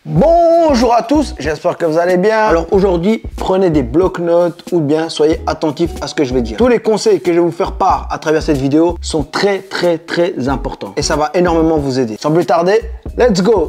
Bonjour à tous, j'espère que vous allez bien. Alors aujourd'hui, prenez des blocs-notes ou bien soyez attentifs à ce que je vais dire. Tous les conseils que je vais vous faire part à travers cette vidéo sont très importants et ça va énormément vous aider. Sans plus tarder, let's go!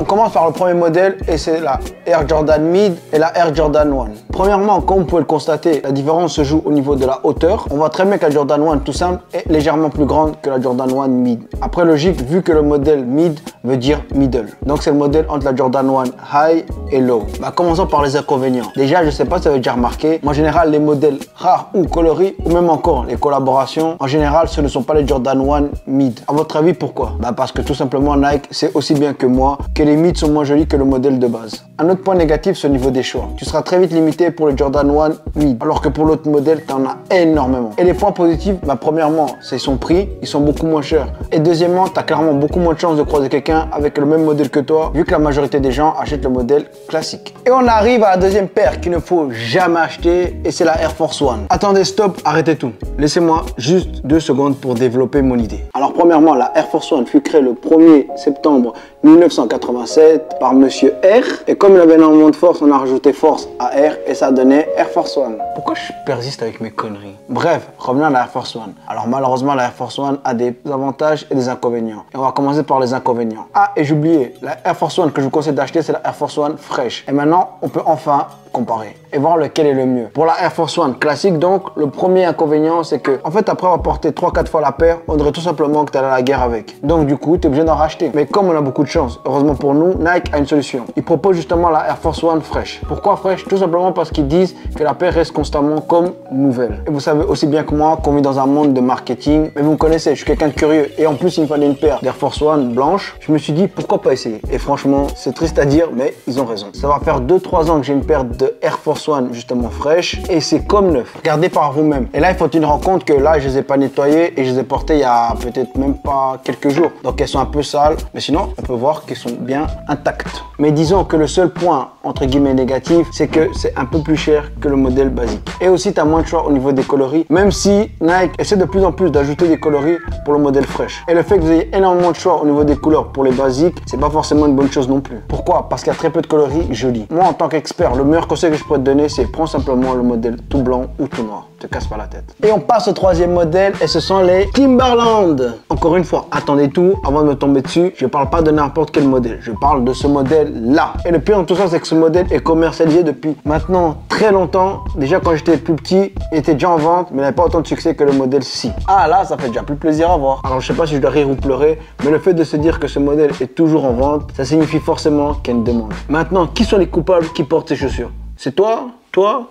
On commence par le premier modèle et c'est la Air Jordan Mid et la Air Jordan 1. Premièrement, comme vous pouvez le constater, la différence se joue au niveau de la hauteur. On voit très bien que la Jordan 1 tout simple est légèrement plus grande que la Jordan 1 Mid. Après logique, vu que le modèle Mid veut dire middle. Donc c'est le modèle entre la Jordan 1 High et Low. Commençons par les inconvénients. Déjà, je sais pas si vous avez déjà remarqué, mais en général, les modèles rares ou coloris ou même encore les collaborations, en général, ce ne sont pas les Jordan 1 Mid. À votre avis, pourquoi? Parce que tout simplement, Nike sait aussi bien que moi que les Mid sont moins jolis que le modèle de base. Un autre point négatif, c'est au niveau des choix. Tu seras très vite limité pour les Jordan 1 Mid, alors que pour l'autre modèle, tu en as énormément. Et les points positifs, premièrement, c'est son prix, ils sont beaucoup moins chers. Et deuxièmement, tu as clairement beaucoup moins de chances de croiser quelqu'un avec le même modèle que toi, vu que la majorité des gens achètent le modèle classique. Et on arrive à la deuxième paire qu'il ne faut jamais acheter, et c'est la Air Force One. Attendez, stop, arrêtez tout. Laissez-moi juste 2 secondes pour développer mon idée. Alors premièrement, la Air Force One fut créée le 1er septembre 1987 par Monsieur R. Et comme il avait énormément de force, on a rajouté force à R et ça donnait Air Force One. Pourquoi je persiste avec mes conneries? Bref, revenons à la Air Force One. Alors malheureusement, la Air Force One a des avantages et des inconvénients. Et on va commencer par les inconvénients. Ah, et j'ai oublié, la Air Force One que je vous conseille d'acheter, c'est la Air Force One Fresh. Et maintenant, on peut enfin comparer et voir lequel est le mieux. Pour la Air Force One classique, donc, le premier inconvénient, c'est que, en fait, après avoir porté 3-4 fois la paire, on dirait tout simplement que tu allais à la guerre avec. Donc, du coup, tu es obligé d'en racheter. Mais comme on a beaucoup de chance, heureusement pour nous, Nike a une solution. Ils proposent justement la Air Force One Fresh. Pourquoi Fresh? Tout simplement parce qu'ils disent que la paire reste constamment comme nouvelle. Et vous savez aussi bien que moi qu'on vit dans un monde de marketing. Mais vous me connaissez, je suis quelqu'un de curieux. Et en plus, il me fallait une paire d'Air Force One blanche. Je me suis dit, pourquoi pas essayer? Et franchement, c'est triste à dire, mais ils ont raison. Ça va faire 2-3 ans que j'ai une paire de Air Force One justement fraîche et c'est comme neuf. Regardez par vous-même. Et là, il faut tenir en compte que là, je les ai pas nettoyées et je les ai portées il y a peut-être même pas quelques jours. Donc elles sont un peu sales, mais sinon, on peut voir qu'elles sont bien intactes. Mais disons que le seul point entre guillemets négatif, c'est que c'est un peu plus cher que le modèle basique. Et aussi, tu as moins de choix au niveau des coloris, même si Nike essaie de plus en plus d'ajouter des coloris pour le modèle fraîche. Et le fait que vous ayez énormément de choix au niveau des couleurs pour les basiques, c'est pas forcément une bonne chose non plus. Pourquoi? Parce qu'il y a très peu de coloris jolis. Moi, en tant qu'expert, le meilleur conseil que je pourrais te donner, c'est prends simplement le modèle tout blanc ou tout noir. Te casse pas la tête. Et on passe au troisième modèle et ce sont les Timberland. Encore une fois, attendez tout avant de me tomber dessus. Je parle pas de n'importe quel modèle. Je parle de ce modèle là. Et le pire dans tout ça, c'est que ce modèle est commercialisé depuis maintenant très longtemps. Déjà quand j'étais plus petit, il était déjà en vente, mais il n'avait pas autant de succès que le modèle ci. Ah là, ça fait déjà plus plaisir à voir. Alors je sais pas si je dois rire ou pleurer, mais le fait de se dire que ce modèle est toujours en vente, ça signifie forcément qu'il y a une demande. Maintenant, qui sont les coupables qui portent ces chaussures? C'est toi? Toi?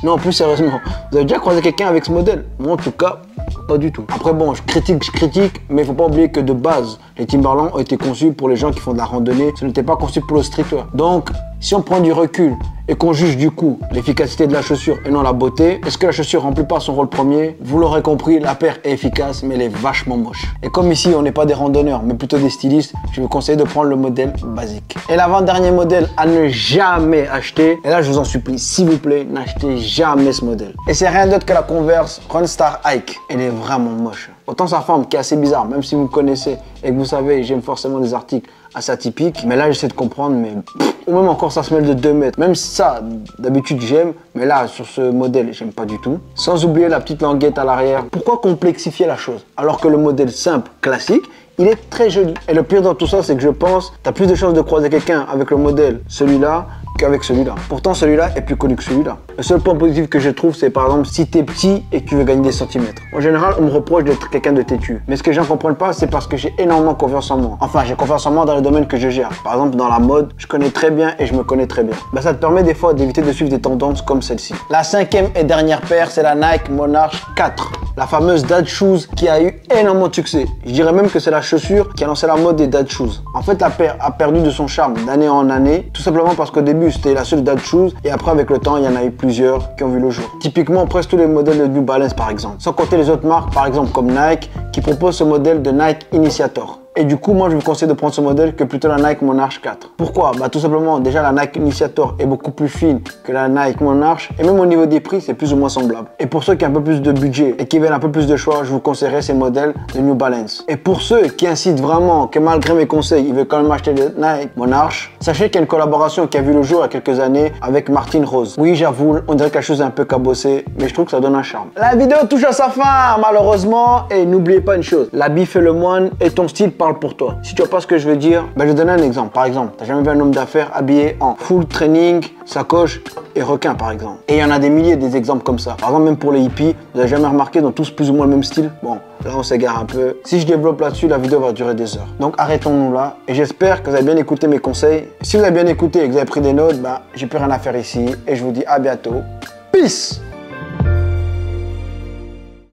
Non, plus sérieusement, vous avez déjà croisé quelqu'un avec ce modèle? Moi, en tout cas, pas du tout. Après, bon, je critique, mais il faut pas oublier que de base, les Timberland ont été conçus pour les gens qui font de la randonnée. Ce n'était pas conçu pour le streetwear. Donc, si on prend du recul et qu'on juge du coup l'efficacité de la chaussure et non la beauté, est-ce que la chaussure remplit pas son rôle premier? Vous l'aurez compris, la paire est efficace, mais elle est vachement moche. Et comme ici, on n'est pas des randonneurs, mais plutôt des stylistes, je vous conseille de prendre le modèle basique. Et l'avant-dernier modèle à ne jamais acheter, et là, je vous en supplie, s'il vous plaît, n'achetez jamais ce modèle. Et c'est rien d'autre que la Converse Runstar Hike. Elle est vraiment moche. Autant sa forme qui est assez bizarre, même si vous me connaissez et que vous savez, j'aime forcément des articles assez atypiques. Mais là, j'essaie de comprendre, mais ou même encore sa semelle de 2 mètres. Même ça, d'habitude, j'aime. Mais là, sur ce modèle, j'aime pas du tout. Sans oublier la petite languette à l'arrière. Pourquoi complexifier la chose? Alors que le modèle simple, classique, il est très joli. Et le pire dans tout ça, c'est que je pense que tu as plus de chances de croiser quelqu'un avec le modèle, celui-là, qu'avec celui-là. Pourtant, celui-là est plus connu que celui-là. Le seul point positif que je trouve, c'est par exemple si tu es petit et que tu veux gagner des centimètres. En général, on me reproche d'être quelqu'un de têtu. Mais ce que les gens ne comprennent pas, c'est parce que j'ai énormément confiance en moi. Enfin, j'ai confiance en moi dans les domaines que je gère. Par exemple, dans la mode, je connais très bien et je me connais très bien. Ça te permet des fois d'éviter de suivre des tendances comme celle-ci. La cinquième et dernière paire, c'est la Nike Monarch 4. La fameuse dad shoes qui a eu énormément de succès. Je dirais même que c'est la chaussure qui a lancé la mode des dad shoes. En fait, la paire a perdu de son charme d'année en année, tout simplement parce qu'au début, c'était la seule dad shoes et après, avec le temps, il y en a eu plusieurs qui ont vu le jour. Typiquement, presque tous les modèles de New Balance, par exemple. Sans compter les autres marques, par exemple, comme Nike, qui proposent ce modèle de Nike Initiator. Et du coup, moi, je vous conseille de prendre ce modèle que plutôt la Nike Monarch 4. Pourquoi? Bah, tout simplement, déjà, la Nike Initiator est beaucoup plus fine que la Nike Monarch. Et même au niveau des prix, c'est plus ou moins semblable. Et pour ceux qui ont un peu plus de budget et qui veulent un peu plus de choix, je vous conseillerais ces modèles de New Balance. Et pour ceux qui incitent vraiment, que malgré mes conseils, ils veulent quand même acheter des Nike Monarch, sachez qu'il y a une collaboration qui a vu le jour il y a quelques années avec Martine Rose. Oui, j'avoue, on dirait quelque chose un peu cabossé, mais je trouve que ça donne un charme. La vidéo touche à sa fin, malheureusement. Et n'oubliez pas une chose, l'habit fait le moine et ton style parle pour toi. Si tu vois pas ce que je veux dire, ben je vais donner un exemple. Par exemple, t'as jamais vu un homme d'affaires habillé en full training, sacoche et requin par exemple. Et il y en a des milliers des exemples comme ça. Par exemple, même pour les hippies, vous avez jamais remarqué, ils ont tous plus ou moins le même style. Bon, là on s'égare un peu. Si je développe là-dessus, la vidéo va durer des heures. Donc arrêtons-nous là. Et j'espère que vous avez bien écouté mes conseils. Si vous avez bien écouté et que vous avez pris des notes, ben j'ai plus rien à faire ici. Et je vous dis à bientôt. Peace!